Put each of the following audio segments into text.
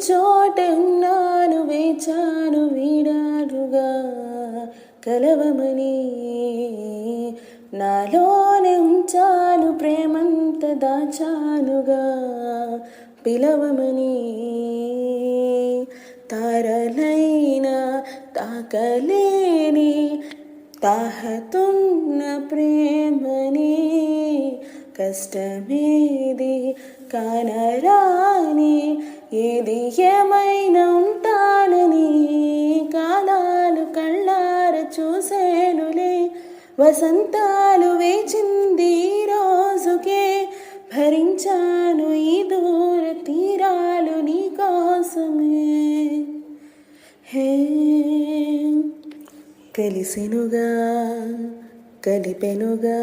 చోటే ఉన్నాను వేచాను వీడారుగా కలవమని నాలోనే ఉంచాను ప్రేమంత దాచానుగా పిలవమని తారలైనా తాకలేని తాహతున్న ప్రేమని కష్టమేది కానరాని ఏది ఏమైనా ఉంటానని కాలాలు కళ్ళార చూసేనులే వసంతాలు వేచింది రోజుకే భరించాను ఈ దూర తీరాలు నీ కోసమే హే కలిసెనుగా కలిపెనుగా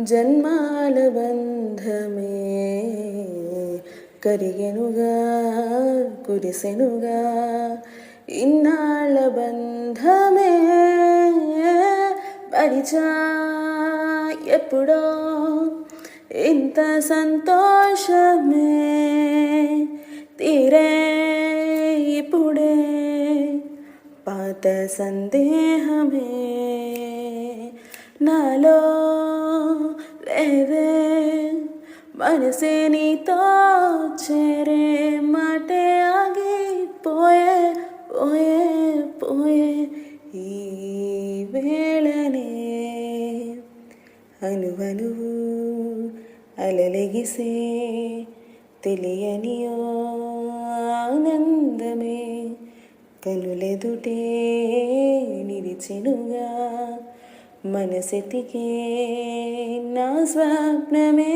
జన్మాల బంధమే కరిగెనుగా కురిసెనుగా ఇన్నాళ్ళ బంధమే పరిచా ఎప్పుడో ఇంత సంతోషమే తీరే ఇప్పుడే పాత సందేహమే నాలో లేదే మనసే నీతో చేరే మాటే ఆగిపోయే పోయే పోయే ఈ వేళనే అనువనువు అలలెగిసే తెలియని ఆనందమే కనులెదుటే నిలిచెనుగా మనసెతికే నా స్వప్నమే